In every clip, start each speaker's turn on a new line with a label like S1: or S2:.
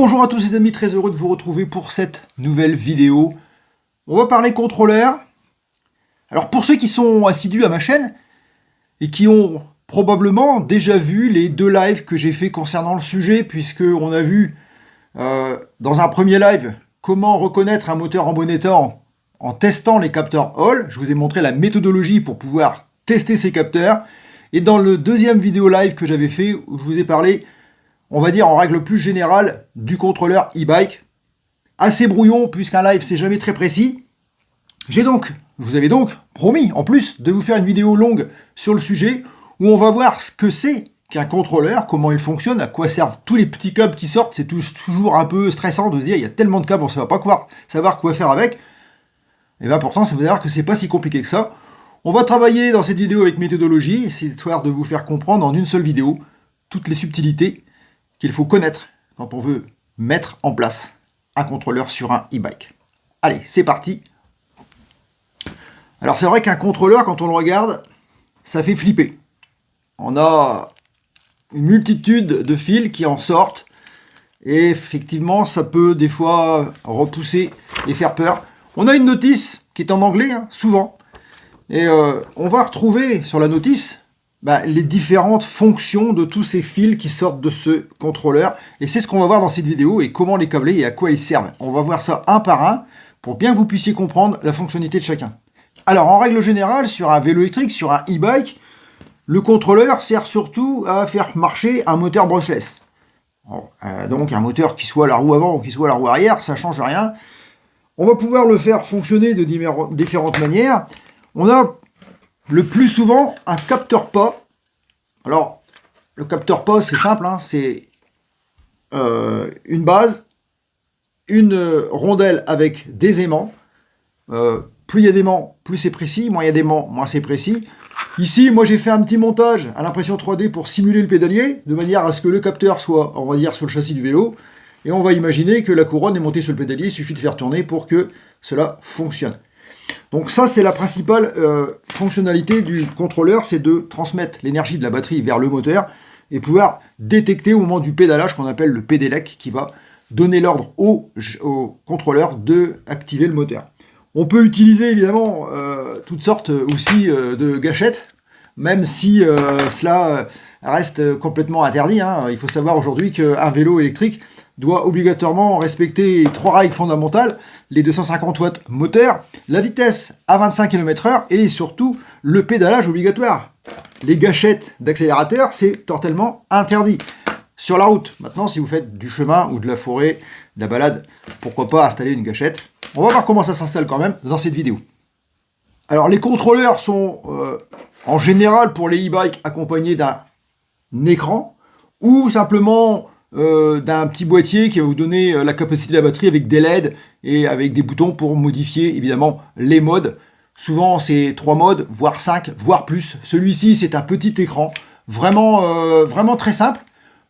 S1: Bonjour à tous les amis, très heureux de vous retrouver pour cette nouvelle vidéo. On va parler contrôleur. Alors pour ceux qui sont assidus à ma chaîne et qui ont probablement déjà vu les deux lives que j'ai fait concernant le sujet, puisque on a vu dans un premier live comment reconnaître un moteur en bon état en testant les capteurs Hall. Je vous ai montré la méthodologie pour pouvoir tester ces capteurs. Et dans le deuxième vidéo live que j'avais fait, où je vous ai parlé, on va dire en règle plus générale, du contrôleur e-bike. Assez brouillon, puisqu'un live c'est jamais très précis. Je vous avais donc promis, en plus, de vous faire une vidéo longue sur le sujet, où on va voir ce que c'est qu'un contrôleur, comment il fonctionne, à quoi servent tous les petits câbles qui sortent. C'est toujours un peu stressant de se dire, il y a tellement de câbles, on ne va pas savoir quoi faire avec. Et bien pourtant, ça veut dire que c'est pas si compliqué que ça. On va travailler dans cette vidéo avec méthodologie, c'est histoire de vous faire comprendre en une seule vidéo toutes les subtilités qu'il faut connaître quand on veut mettre en place un contrôleur sur un e-bike. Allez, c'est parti. Alors c'est vrai qu'un contrôleur, quand on le regarde, ça fait flipper. On a une multitude de fils qui en sortent, et effectivement, ça peut des fois repousser et faire peur. On a une notice qui est en anglais, souvent, et on va retrouver sur la notice les différentes fonctions de tous ces fils qui sortent de ce contrôleur. Et c'est ce qu'on va voir dans cette vidéo et comment les câbler et à quoi ils servent. On va voir ça un par un pour bien que vous puissiez comprendre la fonctionnalité de chacun. Alors en règle générale, sur un vélo électrique, sur un e-bike, le contrôleur sert surtout à faire marcher un moteur brushless. Donc un moteur qui soit à la roue avant ou qui soit à la roue arrière, ça ne change rien. On va pouvoir le faire fonctionner de différentes manières. On a le plus souvent un capteur pas. Alors, le capteur pas, c'est simple, c'est une base, une rondelle avec des aimants. Plus il y a d'aimants, plus c'est précis, moins il y a d'aimants, moins c'est précis. Ici, moi j'ai fait un petit montage à l'impression 3D pour simuler le pédalier, de manière à ce que le capteur soit, on va dire, sur le châssis du vélo. Et on va imaginer que la couronne est montée sur le pédalier, il suffit de faire tourner pour que cela fonctionne. Donc ça, c'est la principale fonctionnalité du contrôleur, c'est de transmettre l'énergie de la batterie vers le moteur et pouvoir détecter au moment du pédalage, qu'on appelle le pédélec, qui va donner l'ordre au contrôleur d'activer le moteur. On peut utiliser évidemment toutes sortes aussi de gâchettes, même si cela reste complètement interdit. Il faut savoir aujourd'hui qu'un vélo électrique doit obligatoirement respecter 3 règles fondamentales, les 250 watts moteur, la vitesse à 25 km/h et surtout le pédalage obligatoire. Les gâchettes d'accélérateur, c'est totalement interdit. Sur la route, maintenant, si vous faites du chemin ou de la forêt, de la balade, pourquoi pas installer une gâchette. On va voir comment ça s'installe quand même dans cette vidéo. Alors les contrôleurs sont en général pour les e-bikes accompagnés d'un écran ou simplement d'un petit boîtier qui va vous donner la capacité de la batterie avec des LED et avec des boutons pour modifier évidemment les modes. Souvent c'est 3 modes, voire 5, voire plus. Celui-ci c'est un petit écran, vraiment très simple,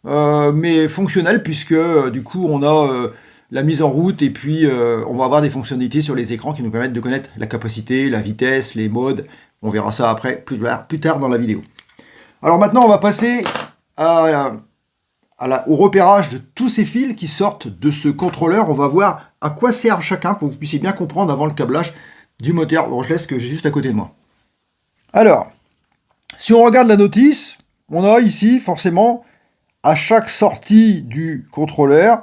S1: mais fonctionnel puisque du coup on a la mise en route et puis on va avoir des fonctionnalités sur les écrans qui nous permettent de connaître la capacité, la vitesse, les modes. On verra ça après plus tard dans la vidéo. Alors maintenant on va passer au repérage de tous ces fils qui sortent de ce contrôleur. On va voir à quoi servent chacun pour que vous puissiez bien comprendre avant le câblage du moteur brushless que j'ai juste à côté de moi. Alors, si on regarde la notice, on a ici forcément à chaque sortie du contrôleur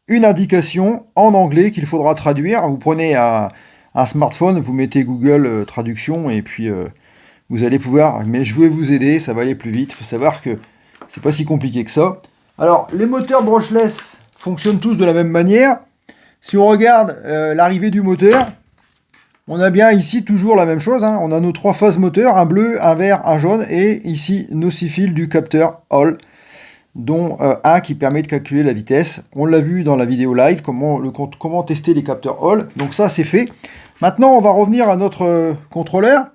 S1: une indication en anglais qu'il faudra traduire. Vous prenez un smartphone, vous mettez Google Traduction et puis vous allez pouvoir, mais je vais vous aider, ça va aller plus vite. Il faut savoir que c'est pas si compliqué que ça. Alors, les moteurs brushless fonctionnent tous de la même manière. Si on regarde l'arrivée du moteur, on a bien ici toujours la même chose. On a nos 3 phases moteurs, un bleu, un vert, un jaune, et ici nos 6 fils du capteur Hall, dont un qui permet de calculer la vitesse. On l'a vu dans la vidéo live, comment tester les capteurs Hall. Donc ça, c'est fait. Maintenant, on va revenir à notre contrôleur.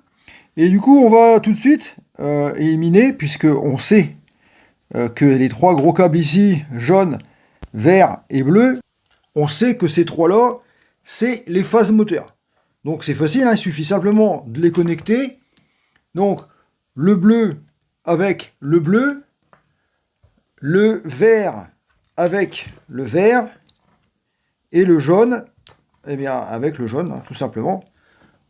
S1: Et du coup, on va tout de suite éliminer, puisqu'on sait que les 3 gros câbles ici, jaune, vert et bleu, on sait que ces 3-là, c'est les phases moteurs. Donc c'est facile, il suffit simplement de les connecter. Donc le bleu avec le bleu, le vert avec le vert et le jaune, eh bien avec le jaune, hein, tout simplement.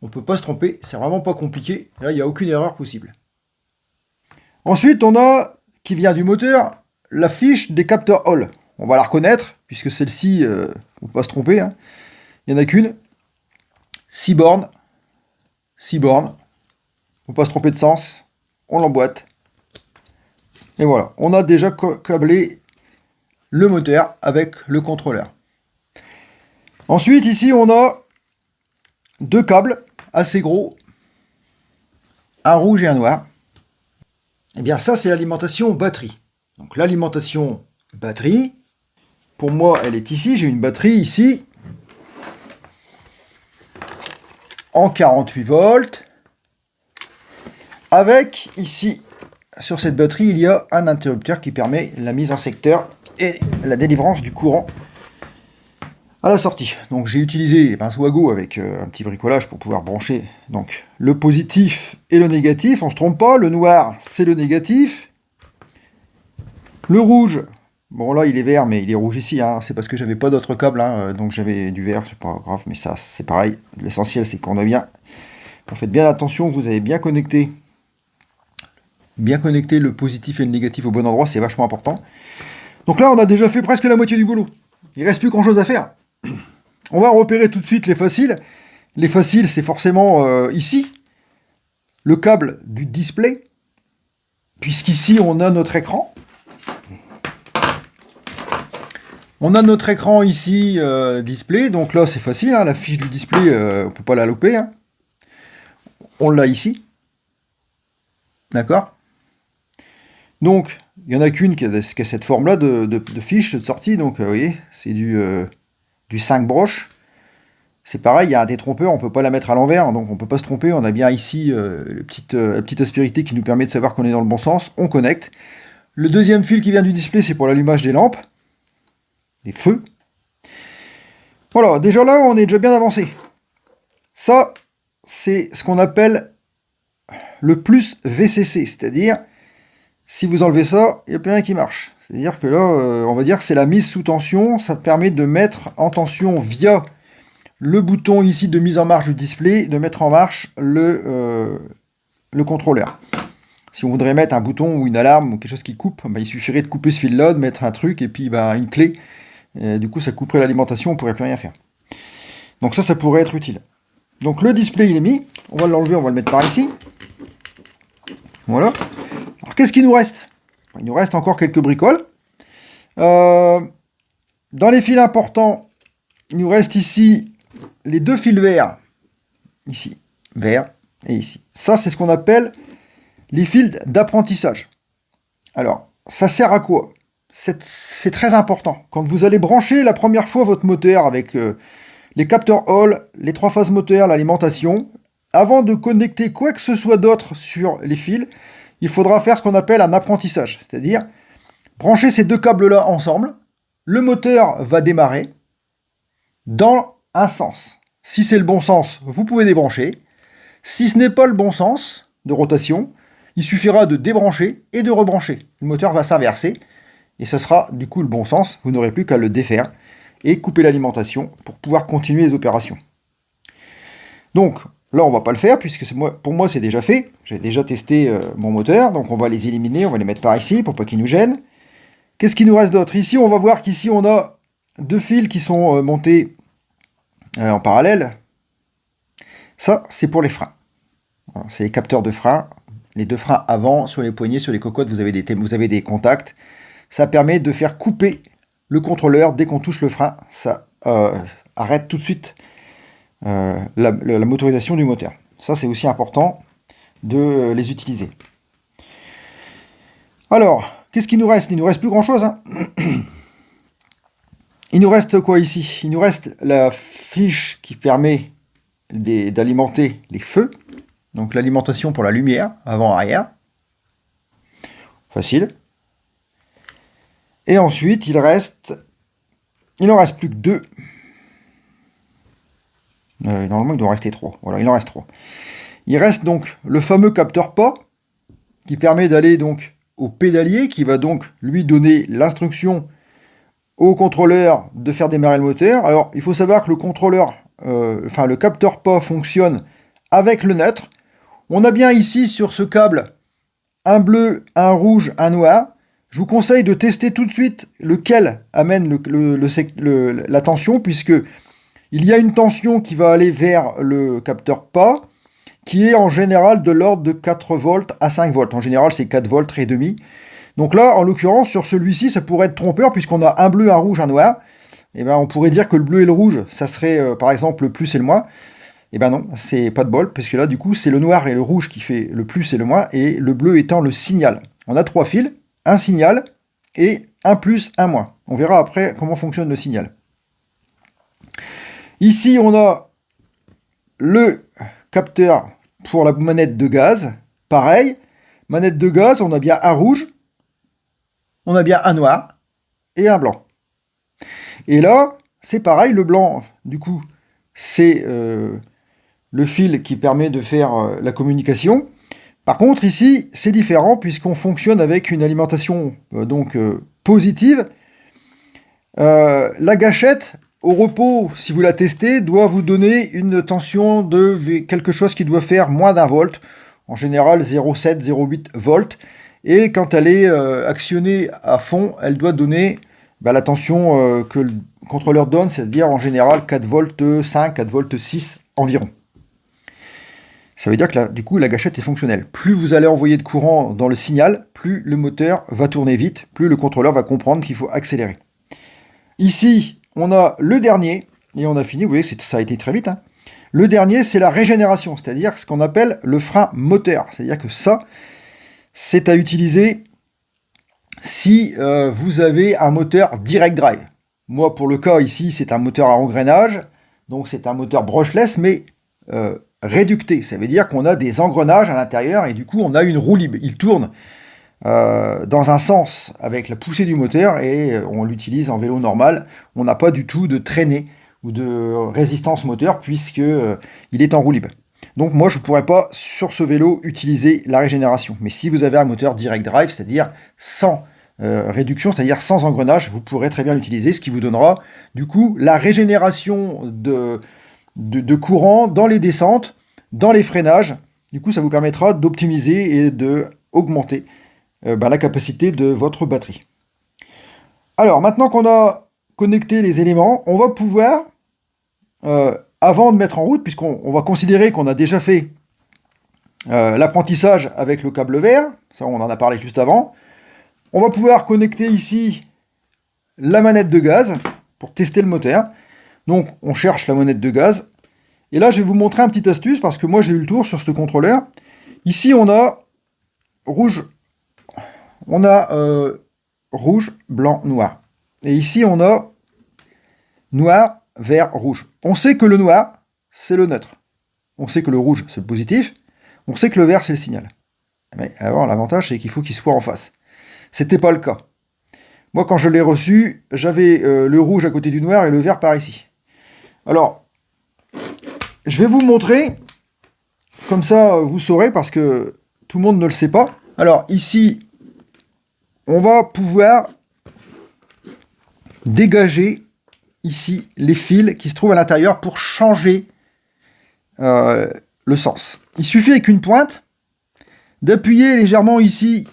S1: On ne peut pas se tromper, c'est vraiment pas compliqué. Là, il n'y a aucune erreur possible. Ensuite, on a, qui vient du moteur, la fiche des capteurs Hall. On va la reconnaître, puisque celle-ci, il ne faut pas se tromper, hein. Il n'y en a qu'une. 6 bornes. 6 bornes. Il ne faut pas se tromper de sens. On l'emboîte. Et voilà, on a déjà câblé le moteur avec le contrôleur. Ensuite, ici, on a 2 câbles assez gros. Un rouge et un noir. Eh bien, ça, c'est l'alimentation batterie. Donc, l'alimentation batterie, pour moi, elle est ici. J'ai une batterie ici, en 48 volts, avec, ici, sur cette batterie, il y a un interrupteur qui permet la mise en secteur et la délivrance du courant à la sortie. Donc j'ai utilisé un Swago avec un petit bricolage pour pouvoir brancher donc le positif et le négatif. On ne se trompe pas, le noir c'est le négatif. Le rouge, bon là il est vert mais il est rouge ici, hein. C'est parce que j'avais pas d'autres câbles, hein, donc j'avais du vert, c'est pas grave, mais ça c'est pareil. L'essentiel c'est qu'on a bien, vous faites bien attention, vous avez bien connecté le positif et le négatif au bon endroit, c'est vachement important. Donc là on a déjà fait presque la moitié du boulot. Il reste plus grand chose à faire. On va repérer tout de suite les faciles. Les faciles, c'est forcément ici, le câble du display, puisqu'ici, on a notre écran. On a notre écran ici, display, donc là, c'est facile, hein, la fiche du display, on ne peut pas la louper. Hein. On l'a ici. D'accord? Donc, il n'y en a qu'une qui a cette forme-là de fiche de sortie, donc vous voyez, c'est du 5 broches. C'est pareil, il y a un détrompeur, on ne peut pas la mettre à l'envers, donc on ne peut pas se tromper. On a bien ici la petite aspérité qui nous permet de savoir qu'on est dans le bon sens. On connecte. Le deuxième fil qui vient du display, c'est pour l'allumage des lampes, des feux. Voilà, déjà là, on est déjà bien avancé. Ça, c'est ce qu'on appelle le plus VCC, c'est-à-dire, si vous enlevez ça, il n'y a plus rien qui marche. C'est-à-dire que là, on va dire que c'est la mise sous tension. Ça permet de mettre en tension via le bouton ici de mise en marche du display, de mettre en marche le contrôleur. Si on voudrait mettre un bouton ou une alarme ou quelque chose qui coupe, il suffirait de couper ce fil-là, de mettre un truc et puis une clé. Et du coup, ça couperait l'alimentation, on ne pourrait plus rien faire. Donc ça pourrait être utile. Donc le display, il est mis. On va l'enlever, on va le mettre par ici. Voilà. Alors qu'est-ce qu'il nous reste? Il nous reste encore quelques bricoles. Dans les fils importants, il nous reste ici les 2 fils verts. Ici, vert et ici. Ça, c'est ce qu'on appelle les fils d'apprentissage. Alors, ça sert à quoi? C'est très important. Quand vous allez brancher la première fois votre moteur avec les capteurs Hall, les 3 phases moteur, l'alimentation, avant de connecter quoi que ce soit d'autre sur les fils, il faudra faire ce qu'on appelle un apprentissage. C'est-à-dire, brancher ces 2 câbles-là ensemble, le moteur va démarrer dans un sens. Si c'est le bon sens, vous pouvez débrancher. Si ce n'est pas le bon sens de rotation, il suffira de débrancher et de rebrancher. Le moteur va s'inverser et ce sera du coup le bon sens. Vous n'aurez plus qu'à le défaire et couper l'alimentation pour pouvoir continuer les opérations. Donc là, on ne va pas le faire puisque pour moi, c'est déjà fait. J'ai déjà testé mon moteur, donc on va les éliminer, on va les mettre par ici pour pas qu'ils nous gênent. Qu'est-ce qu'il nous reste d'autre? Ici, on va voir qu'ici, on a 2 fils qui sont montés en parallèle. Ça, c'est pour les freins. Voilà, c'est les capteurs de frein. Les 2 freins avant, sur les poignées, sur les cocottes, vous avez des contacts. Ça permet de faire couper le contrôleur dès qu'on touche le frein. Ça arrête tout de suite la motorisation du moteur. Ça, c'est aussi important de les utiliser. Alors, qu'est-ce qu'il nous reste? Il nous reste plus grand-chose, hein. Il nous reste quoi ici? Il nous reste la fiche qui permet d'alimenter les feux. Donc l'alimentation pour la lumière, avant-arrière. Facile. Et ensuite, il n'en reste plus que 2. Normalement, il doit rester 3. Voilà, il en reste 3. Il reste donc le fameux capteur pas, qui permet d'aller donc au pédalier, qui va donc lui donner l'instruction au contrôleur de faire démarrer le moteur. Alors, il faut savoir que le contrôleur, le capteur pas fonctionne avec le neutre. On a bien ici sur ce câble un bleu, un rouge, un noir. Je vous conseille de tester tout de suite lequel amène la tension, puisque il y a une tension qui va aller vers le capteur pas, qui est en général de l'ordre de 4 volts à 5 volts. En général, c'est 4 volts et demi. Donc là, en l'occurrence, sur celui-ci, ça pourrait être trompeur, puisqu'on a un bleu, un rouge, un noir. Et ben, on pourrait dire que le bleu et le rouge, ça serait par exemple le plus et le moins. Et ben non, c'est pas de bol, parce que là, du coup, c'est le noir et le rouge qui fait le plus et le moins, et le bleu étant le signal. On a 3 fils, un signal et un plus, un moins. On verra après comment fonctionne le signal. Ici, on a le capteur pour la manette de gaz. Pareil, manette de gaz, on a bien un rouge, on a bien un noir et un blanc. Et là, c'est pareil, le blanc, du coup, c'est le fil qui permet de faire la communication. Par contre, ici, c'est différent puisqu'on fonctionne avec une alimentation positive. La gâchette, au repos, si vous la testez, doit vous donner une tension de quelque chose qui doit faire moins d'1 volt. En général, 0,7, 0,8 volts. Et quand elle est actionnée à fond, elle doit donner la tension que le contrôleur donne, c'est-à-dire en général 4 volts 5, 4 volts 6 environ. Ça veut dire que du coup, la gâchette est fonctionnelle. Plus vous allez envoyer de courant dans le signal, plus le moteur va tourner vite, plus le contrôleur va comprendre qu'il faut accélérer. Ici, on a le dernier, et on a fini, vous voyez, ça a été très vite. Le dernier, c'est la régénération, c'est-à-dire ce qu'on appelle le frein moteur. C'est-à-dire que ça, c'est à utiliser si vous avez un moteur direct drive. Moi, pour le cas ici, c'est un moteur à engrenage, donc c'est un moteur brushless, mais réducté. Ça veut dire qu'on a des engrenages à l'intérieur, et du coup, on a une roue libre. Il tourne dans un sens avec la poussée du moteur, et on l'utilise en vélo normal. On n'a pas du tout de traînée ou de résistance moteur, puisque il est en roue libre. Donc moi, je ne pourrais pas, sur ce vélo, utiliser la régénération. Mais si vous avez un moteur direct drive, c'est-à-dire sans réduction, c'est-à-dire sans engrenage, vous pourrez très bien l'utiliser, ce qui vous donnera, du coup, la régénération de courant dans les descentes, dans les freinages. Du coup, ça vous permettra d'optimiser et d'augmenter la capacité de votre batterie. Alors, maintenant qu'on a connecté les éléments, on va pouvoir... avant de mettre en route, puisqu'on va considérer qu'on a déjà fait l'apprentissage avec le câble vert, ça on en a parlé juste avant, on va pouvoir connecter ici la manette de gaz pour tester le moteur. Donc on cherche la manette de gaz, et là je vais vous montrer un petit astuce, parce que moi j'ai eu le tour sur ce contrôleur. Ici on a rouge, rouge, blanc, noir. Et ici on a noir, vert, rouge. On sait que le noir, c'est le neutre. On sait que le rouge, c'est le positif. On sait que le vert, c'est le signal. Mais alors, l'avantage, c'est qu'il faut qu'il soit en face. C'était pas le cas. Moi, quand je l'ai reçu, j'avais le rouge à côté du noir et le vert par ici. Alors, je vais vous montrer. Comme ça, vous saurez, parce que tout le monde ne le sait pas. Alors, ici, on va pouvoir dégager ici les fils qui se trouvent à l'intérieur pour changer le sens. Il suffit avec une pointe d'appuyer légèrement ici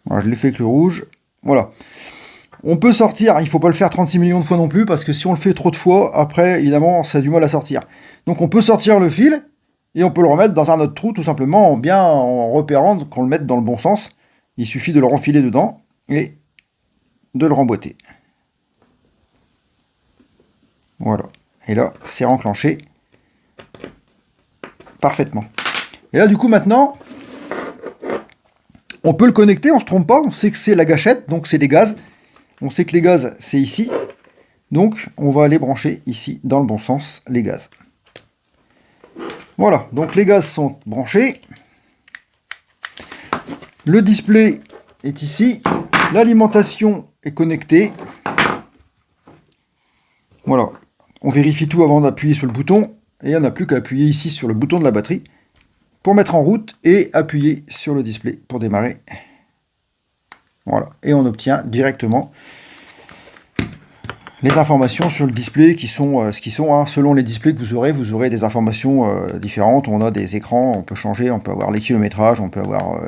S1: voilà, je l'ai fait avec le rouge, voilà. On peut sortir, il ne faut pas le faire 36 millions de fois non plus, parce que si on le fait trop de fois, après, évidemment, ça a du mal à sortir. Donc on peut sortir le fil, et on peut le remettre dans un autre trou, tout simplement, en repérant qu'on le mette dans le bon sens. Il suffit de le renfiler dedans, et de le remboîter. Voilà. Et là, c'est renclenché parfaitement. Et là, du coup, maintenant, on peut le connecter, on ne se trompe pas, on sait que c'est la gâchette, donc c'est des gaz. On sait que les gaz, c'est ici. Donc, on va aller brancher ici, dans le bon sens, les gaz. Voilà, donc les gaz sont branchés. Le display est ici. L'alimentation est connectée. Voilà, on vérifie tout avant d'appuyer sur le bouton, et on n'a plus qu'à appuyer ici sur le bouton de la batterie pour mettre en route, et appuyer sur le display pour démarrer. Voilà, et on obtient directement les informations sur le display qui sont ce qu'ils sont. Hein. Selon les displays que vous aurez des informations différentes. On a des écrans, on peut changer, on peut avoir les kilométrages, on peut avoir...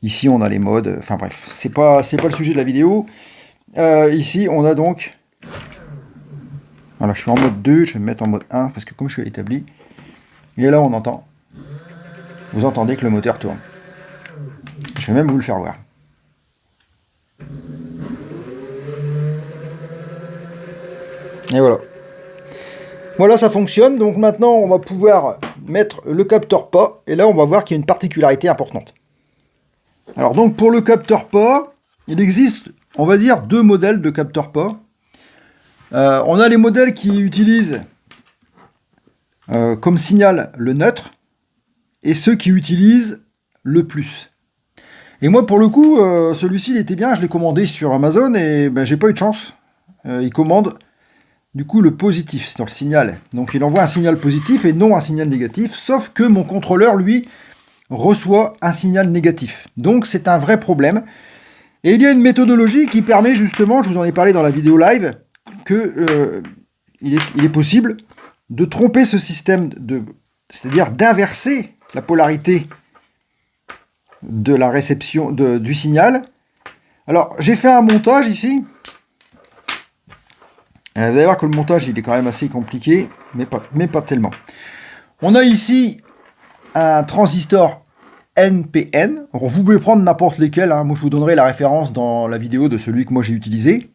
S1: ici, on a les modes. Enfin bref, c'est pas le sujet de la vidéo. Ici, on a donc... Voilà, je suis en mode 2, je vais me mettre en mode 1, parce que comme je suis à l'établi, et là, on entend... Vous entendez que le moteur tourne. Je vais même vous le faire voir. Et voilà. Voilà, ça fonctionne. Donc maintenant, on va pouvoir mettre le capteur pas. Et là, on va voir qu'il y a une particularité importante. Alors donc, pour le capteur pas, il existe, on va dire, deux modèles de capteur pas. On a les modèles qui utilisent comme signal le neutre et ceux qui utilisent le plus. Et moi, pour le coup, celui-ci, il était bien. Je l'ai commandé sur Amazon et ben, j'ai pas eu de chance. Il commande... Du coup, le positif, c'est dans le signal. Donc, il envoie un signal positif et non un signal négatif, sauf que mon contrôleur, lui, reçoit un signal négatif. Donc, c'est un vrai problème. Et il y a une méthodologie qui permet justement, je vous en ai parlé dans la vidéo live, que il est possible de tromper ce système, c'est-à-dire d'inverser la polarité de la réception du signal. Alors, j'ai fait un montage ici. Vous allez voir que le montage, il est quand même assez compliqué, mais pas tellement. On a ici un transistor NPN. Alors, vous pouvez prendre n'importe lesquels. Hein. Moi, je vous donnerai la référence dans la vidéo de celui que moi j'ai utilisé.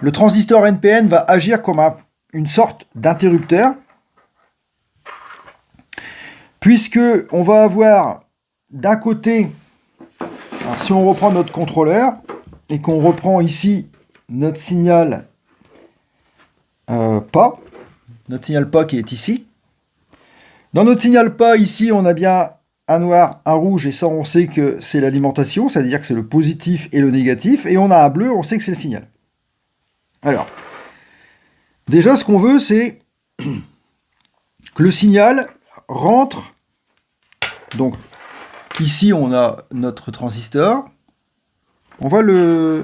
S1: Le transistor NPN va agir comme une sorte d'interrupteur, puisque on va avoir d'un côté, alors si on reprend notre contrôleur et qu'on reprend ici notre signal pas, notre signal pas qui est ici. Dans notre signal pas ici, on a bien un noir, un rouge, et ça on sait que c'est l'alimentation, c'est-à-dire que c'est le positif et le négatif, et on a un bleu, on sait que c'est le signal. Alors, déjà ce qu'on veut, c'est que le signal rentre. Donc ici on a notre transistor. On va le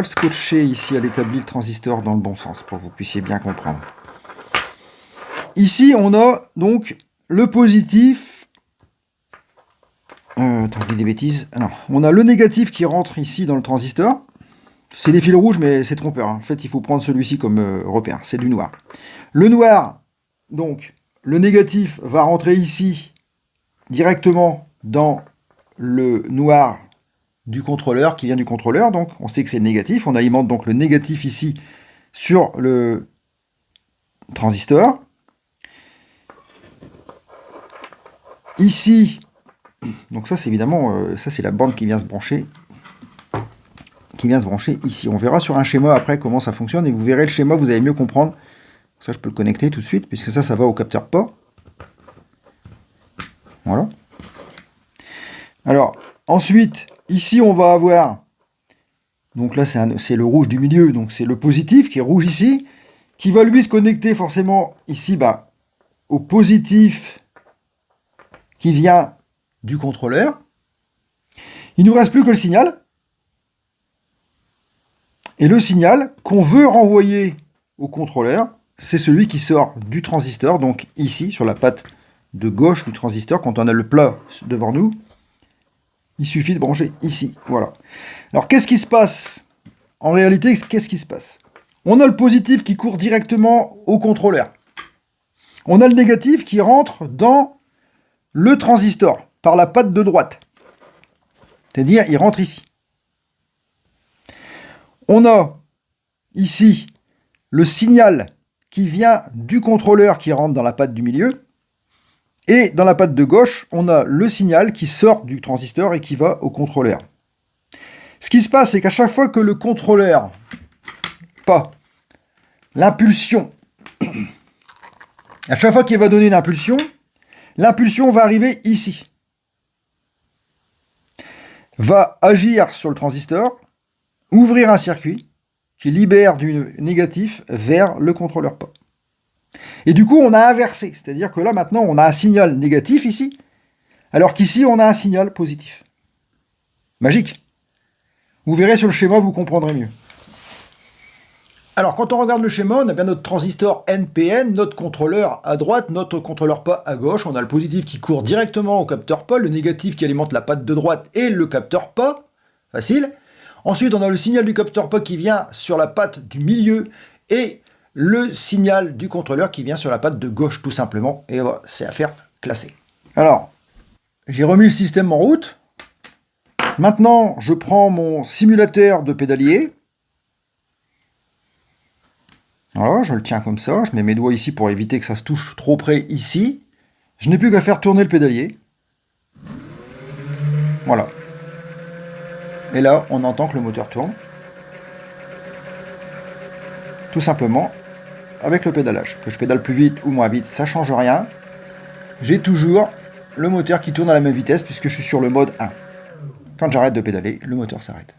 S1: scotcher ici à l'établi, le transistor, dans le bon sens, pour que vous puissiez bien comprendre. Ici, on a donc le positif. Attends, je dis des bêtises. Non, on a le négatif qui rentre ici dans le transistor. C'est des fils rouges, mais c'est trompeur. En fait, il faut prendre celui-ci comme repère. C'est du noir. Le noir, donc, le négatif va rentrer ici, directement dans le noir du contrôleur, qui vient du contrôleur, donc on sait que c'est le négatif, on alimente donc le négatif ici sur le transistor. Ici, donc ça c'est évidemment, ça c'est la bande qui vient se brancher, ici. On verra sur un schéma après comment ça fonctionne, et vous verrez le schéma, vous allez mieux comprendre. Ça je peux le connecter tout de suite, puisque ça va au capteur pas. Voilà. Alors, ensuite, ici, on va avoir, donc là, c'est le rouge du milieu, donc c'est le positif qui est rouge ici, qui va lui se connecter forcément ici au positif qui vient du contrôleur. Il ne nous reste plus que le signal. Et le signal qu'on veut renvoyer au contrôleur, c'est celui qui sort du transistor, donc ici, sur la patte de gauche du transistor, quand on a le plat devant nous. Il suffit de brancher ici, voilà. Alors, qu'est-ce qui se passe? En réalité, qu'est-ce qui se passe? On a le positif qui court directement au contrôleur. On a le négatif qui rentre dans le transistor, par la patte de droite. C'est-à-dire, il rentre ici. On a ici le signal qui vient du contrôleur qui rentre dans la patte du milieu. Et dans la patte de gauche, on a le signal qui sort du transistor et qui va au contrôleur. Ce qui se passe, c'est qu'à chaque fois que le contrôleur, l'impulsion, à chaque fois qu'il va donner une impulsion, l'impulsion va arriver ici. Va agir sur le transistor, ouvrir un circuit, qui libère du négatif vers le contrôleur pas. Et du coup, on a inversé, c'est-à-dire que là, maintenant, on a un signal négatif ici, alors qu'ici, on a un signal positif. Magique. Vous verrez sur le schéma, vous comprendrez mieux. Alors, quand on regarde le schéma, on a bien notre transistor NPN, notre contrôleur à droite, notre contrôleur pas à gauche. On a le positif qui court directement au capteur pas, le négatif qui alimente la patte de droite et le capteur pas. Facile. Ensuite, on a le signal du capteur pas qui vient sur la patte du milieu et le signal du contrôleur qui vient sur la patte de gauche, tout simplement. Et voilà, c'est affaire classée. Alors, j'ai remis le système en route. Maintenant, je prends mon simulateur de pédalier. Voilà, je le tiens comme ça, je mets mes doigts ici pour éviter que ça se touche trop près ici. Je n'ai plus qu'à faire tourner le pédalier. Voilà. Et là, on entend que le moteur tourne. Tout simplement avec le pédalage. Que je pédale plus vite ou moins vite, ça ne change rien. J'ai toujours le moteur qui tourne à la même vitesse puisque je suis sur le mode 1. Quand j'arrête de pédaler, le moteur s'arrête.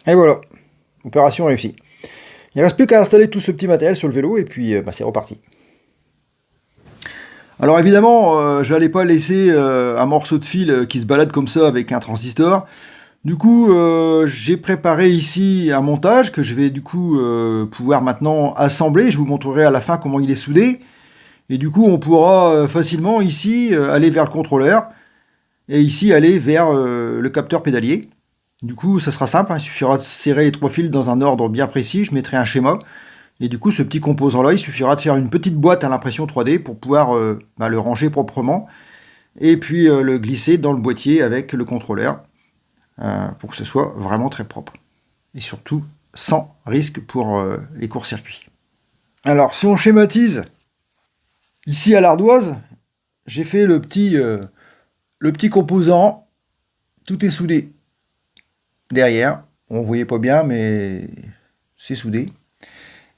S1: Et voilà, opération réussie. Il ne reste plus qu'à installer tout ce petit matériel sur le vélo et puis c'est reparti. Alors évidemment, je n'allais pas laisser un morceau de fil qui se balade comme ça avec un transistor. Du coup, j'ai préparé ici un montage que je vais du coup pouvoir maintenant assembler. Je vous montrerai à la fin comment il est soudé. Et du coup, on pourra facilement ici aller vers le contrôleur et ici aller vers le capteur pédalier. Du coup, ça sera simple, hein, il suffira de serrer les 3 fils dans un ordre bien précis, je mettrai un schéma. Et du coup, ce petit composant-là, il suffira de faire une petite boîte à l'impression 3D pour pouvoir le ranger proprement. Et puis le glisser dans le boîtier avec le contrôleur pour que ce soit vraiment très propre. Et surtout, sans risque pour les courts-circuits. Alors, si on schématise, ici à l'ardoise, j'ai fait le petit composant, tout est soudé. Derrière, on ne voyait pas bien, mais c'est soudé.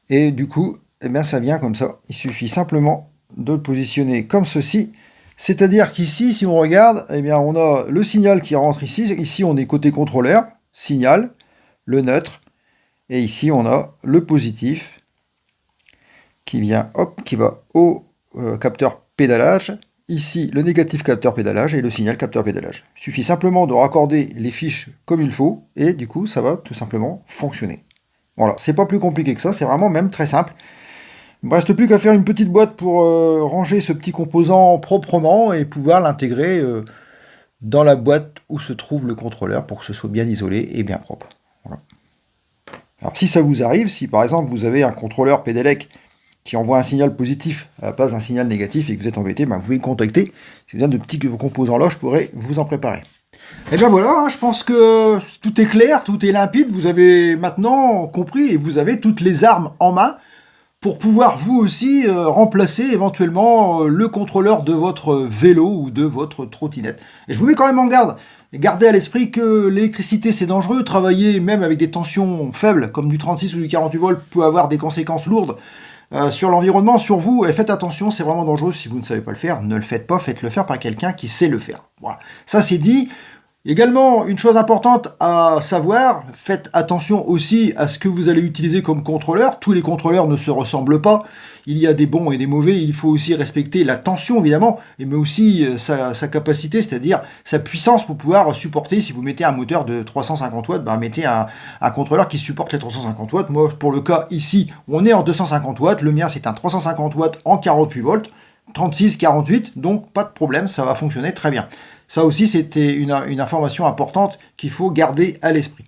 S1: Et du coup, eh bien, ça vient comme ça. Il suffit simplement de le positionner comme ceci. C'est-à-dire qu'ici, si on regarde, eh bien, on a le signal qui rentre ici. Ici, on est côté contrôleur, signal, le neutre. Et ici, on a le positif qui vient, hop, qui va au capteur pédalage. Ici, le négatif capteur pédalage et le signal capteur pédalage. Il suffit simplement de raccorder les fiches comme il faut et du coup, ça va tout simplement fonctionner. Voilà, c'est pas plus compliqué que ça, c'est vraiment même très simple. Il ne me reste plus qu'à faire une petite boîte pour ranger ce petit composant proprement et pouvoir l'intégrer dans la boîte où se trouve le contrôleur pour que ce soit bien isolé et bien propre. Voilà. Alors si ça vous arrive, si par exemple vous avez un contrôleur Pedelec qui envoie un signal positif à la place d'un signal négatif et que vous êtes embêté, vous pouvez me contacter. Si vous avez de petits composants là, je pourrais vous en préparer. Et bien voilà, hein, je pense que tout est clair, tout est limpide. Vous avez maintenant compris et vous avez toutes les armes en main pour pouvoir vous aussi remplacer éventuellement le contrôleur de votre vélo ou de votre trottinette. Et je vous mets quand même en garde. Gardez à l'esprit que l'électricité c'est dangereux. Travailler même avec des tensions faibles comme du 36 ou du 48 volts peut avoir des conséquences lourdes. Sur l'environnement, sur vous, et faites attention, c'est vraiment dangereux. Si vous ne savez pas le faire, ne le faites pas, faites-le faire par quelqu'un qui sait le faire. Voilà, ça c'est dit. Également, une chose importante à savoir, faites attention aussi à ce que vous allez utiliser comme contrôleur. Tous les contrôleurs ne se ressemblent pas. Il y a des bons et des mauvais. Il faut aussi respecter la tension, évidemment, mais aussi sa capacité, c'est-à-dire sa puissance pour pouvoir supporter. Si vous mettez un moteur de 350 watts, mettez un contrôleur qui supporte les 350 watts. Moi, pour le cas ici, on est en 250 watts. Le mien, c'est un 350 watts en 48 volts, 36, 48, donc pas de problème, ça va fonctionner très bien. Ça aussi, c'était une information importante qu'il faut garder à l'esprit.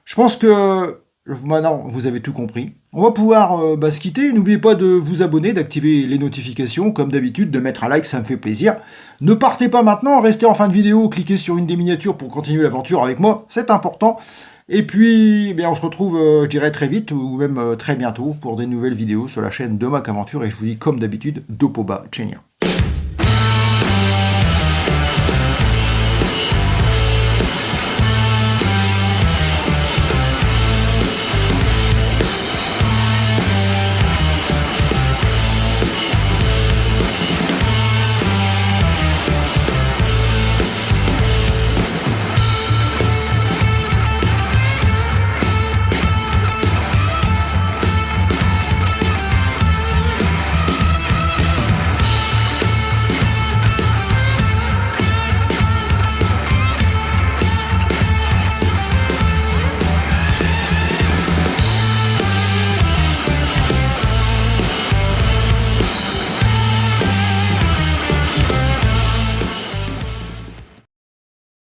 S1: Je pense que maintenant, vous avez tout compris. On va pouvoir se quitter. N'oubliez pas de vous abonner, d'activer les notifications, comme d'habitude, de mettre un like, ça me fait plaisir. Ne partez pas maintenant, restez en fin de vidéo, cliquez sur une des miniatures pour continuer l'aventure avec moi, c'est important. Et puis, on se retrouve, je dirais, très vite, ou même très bientôt, pour des nouvelles vidéos sur la chaîne de Mac Aventure. Et je vous dis, comme d'habitude, Dopoba Chenia.